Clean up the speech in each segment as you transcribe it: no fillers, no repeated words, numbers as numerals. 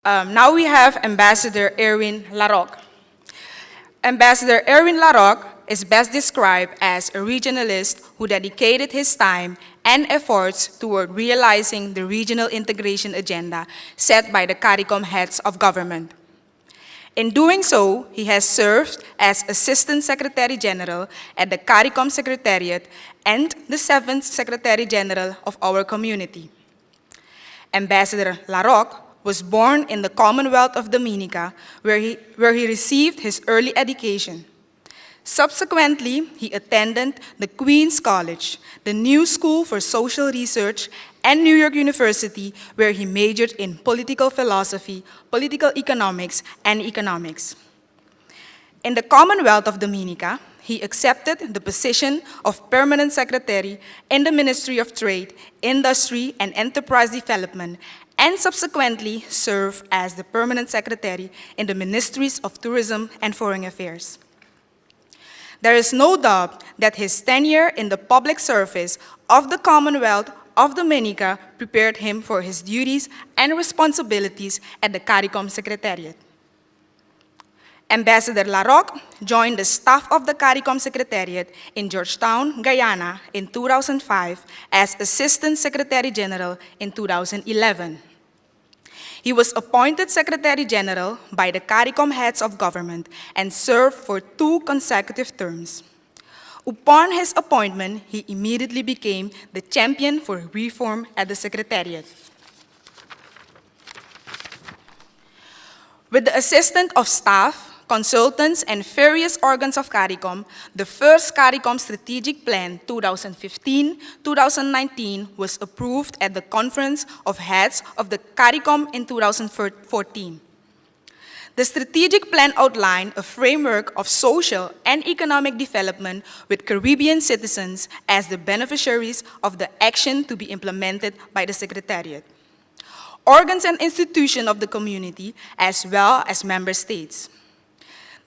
Now we have Ambassador Irwin LaRocque. Ambassador Irwin LaRocque is best described as a regionalist who dedicated his time and efforts toward realizing the regional integration agenda set by the CARICOM Heads of Government. In doing so, he has served as Assistant Secretary General at the CARICOM Secretariat and the 7th Secretary General of our community. Ambassador LaRocque was born in the Commonwealth of Dominica, where he received his early education. Subsequently, he attended the Queen's College, the New School for Social Research, and New York University, where he majored in political philosophy, political economics, and economics. In the Commonwealth of Dominica, he accepted the position of Permanent Secretary in the Ministry of Trade, Industry, and Enterprise Development, and subsequently served as the Permanent Secretary in the Ministries of Tourism and Foreign Affairs. There is no doubt that his tenure in the public service of the Commonwealth of Dominica prepared him for his duties and responsibilities at the CARICOM Secretariat. Ambassador LaRocque joined the staff of the CARICOM Secretariat in Georgetown, Guyana in 2005 as Assistant Secretary General in 2011. He was appointed Secretary General by the CARICOM Heads of Government and served for 2 consecutive terms. Upon his appointment, he immediately became the champion for reform at the Secretariat. With the assistance of staff, consultants, and various organs of CARICOM, the first CARICOM Strategic Plan 2015-2019 was approved at the Conference of Heads of the CARICOM in 2014. The strategic plan outlined a framework of social and economic development with Caribbean citizens as the beneficiaries of the action to be implemented by the Secretariat, organs and institutions of the community, as well as member states.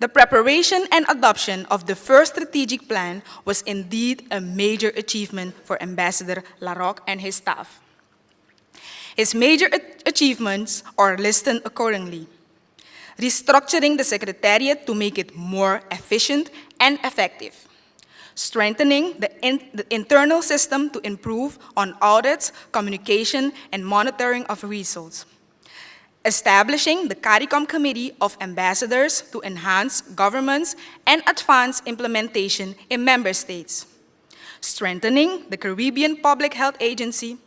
The preparation and adoption of the first strategic plan was indeed a major achievement for Ambassador LaRocque and his staff. His major achievements are listed accordingly: restructuring the Secretariat to make it more efficient and effective, strengthening the internal system to improve on audits, communication, and monitoring of results, establishing the CARICOM Committee of Ambassadors to enhance governance and advance implementation in member states, strengthening the Caribbean Public Health Agency,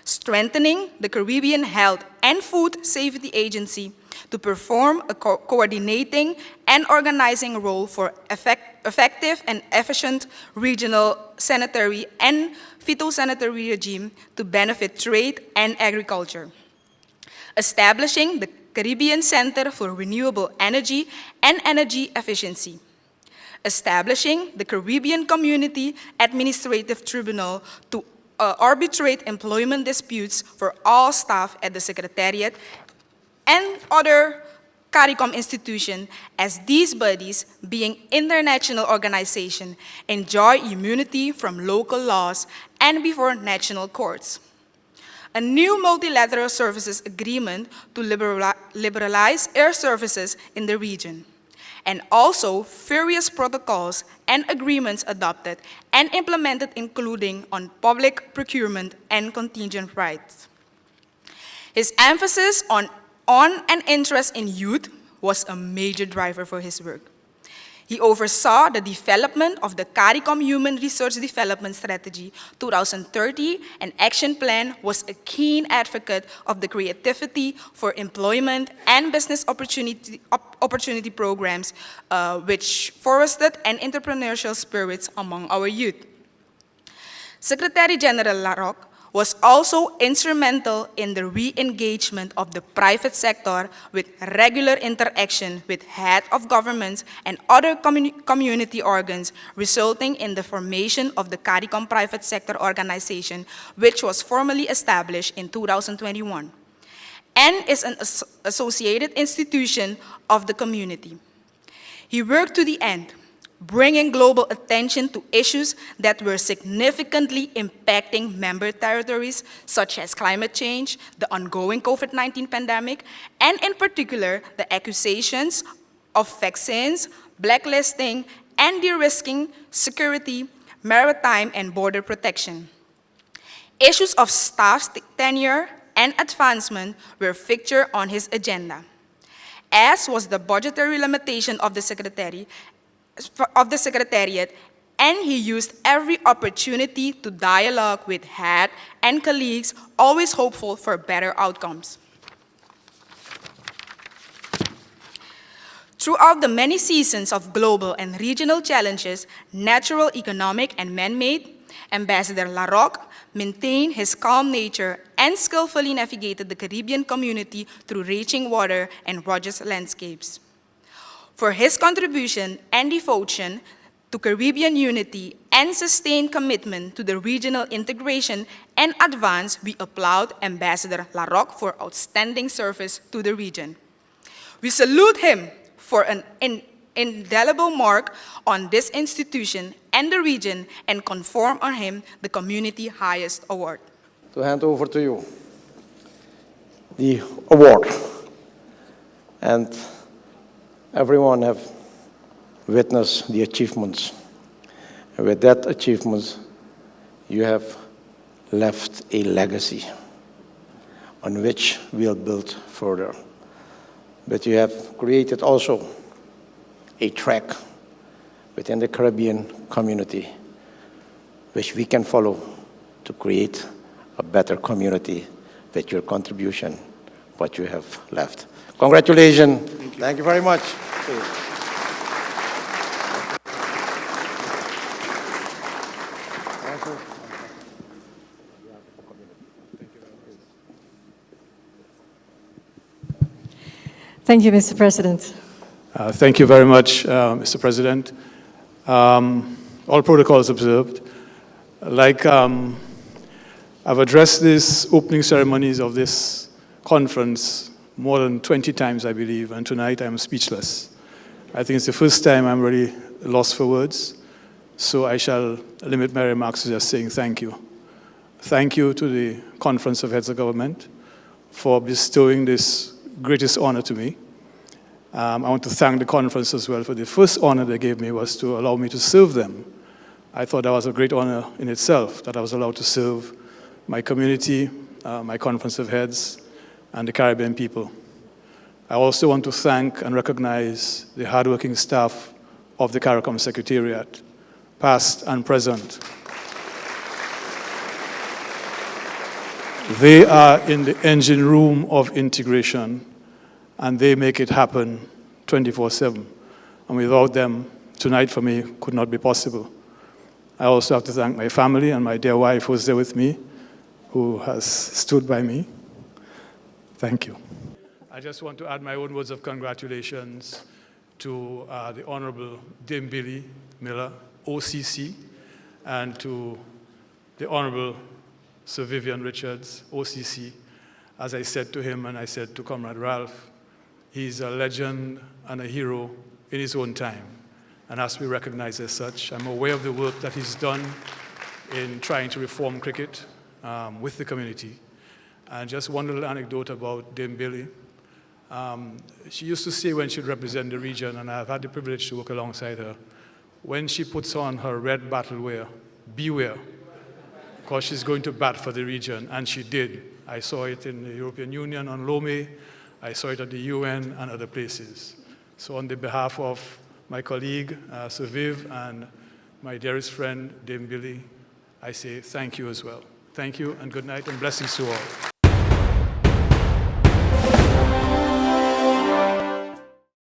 strengthening the Caribbean Health and Food Safety Agency to perform a coordinating and organizing role for effective and efficient regional sanitary and phytosanitary regime to benefit trade and agriculture, establishing the Caribbean Center for Renewable Energy and Energy Efficiency, establishing the Caribbean Community Administrative Tribunal to arbitrate employment disputes for all staff at the Secretariat and other CARICOM institutions, as these bodies, being international organizations, enjoy immunity from local laws and before national courts. A new multilateral services agreement to liberalize air services in the region, and also various protocols and agreements adopted and implemented, including on public procurement and contingent rights. His emphasis on and interest in youth was a major driver for his work. He oversaw the development of the CARICOM Human Resource Development Strategy 2030 and Action Plan, was a keen advocate of the creativity for employment and business opportunity programs, which fostered an entrepreneurial spirit among our youth. Secretary General LaRocque was also instrumental in the re-engagement of the private sector with regular interaction with heads of governments and other community organs, resulting in the formation of the CARICOM Private Sector Organization, which was formally established in 2021, and is an associated institution of the community. He worked to the end, bringing global attention to issues that were significantly impacting member territories, such as climate change, the ongoing COVID-19 pandemic, and in particular, the accusations of vaccines, blacklisting, and de-risking security, maritime, and border protection. Issues of staff tenure and advancement were featured on his agenda, as was the budgetary limitation of the Secretariat, and he used every opportunity to dialogue with head and colleagues, always hopeful for better outcomes. Throughout the many seasons of global and regional challenges, natural, economic, and man-made, Ambassador LaRocque maintained his calm nature and skillfully navigated the Caribbean community through raging water and rugged landscapes. For his contribution and devotion to Caribbean unity and sustained commitment to the regional integration and advance, we applaud Ambassador LaRocque for outstanding service to the region. We salute him for an indelible mark on this institution and the region and confer on him the community highest award. To hand over to you the award. And everyone have witnessed the achievements. And with that achievements, you have left a legacy on which we'll build further. But you have created also a track within the Caribbean community which we can follow to create a better community with your contribution, what you have left. Congratulations. Thank you very much. Thank you, Mr. President. Thank you very much, Mr. President. All protocols observed. I've addressed these opening ceremonies of this conference more than 20 times, I believe, and tonight I'm speechless. I think it's the first time I'm really lost for words, so I shall limit my remarks to just saying thank you. Thank you to the Conference of Heads of Government for bestowing this greatest honor to me. I want to thank the conference as well for the first honor they gave me was to allow me to serve them. I thought that was a great honor in itself, that I was allowed to serve my community, my Conference of Heads, and the Caribbean people. I also want to thank and recognize the hardworking staff of the CARICOM Secretariat, past and present. They are in the engine room of integration, and they make it happen 24/7. And without them, tonight for me could not be possible. I also have to thank my family and my dear wife who's there with me, who has stood by me. Thank you. I just want to add my own words of congratulations to the Honorable Dame Billy Miller, OCC, and to the Honorable Sir Vivian Richards, OCC. As I said to him and I said to Comrade Ralph, he's a legend and a hero in his own time, and has to be recognized as such. I'm aware of the work that he's done in trying to reform cricket with the community. And just one little anecdote about Dame Billy. She used to say when she'd represent the region, and I've had the privilege to work alongside her, when she puts on her red battle wear, beware, because she's going to bat for the region, and she did. I saw it in the European Union on Lomé, I saw it at the UN and other places. So on the behalf of my colleague, Sir Viv, and my dearest friend, Dame Billy, I say thank you as well. Thank you and good night and blessings to all.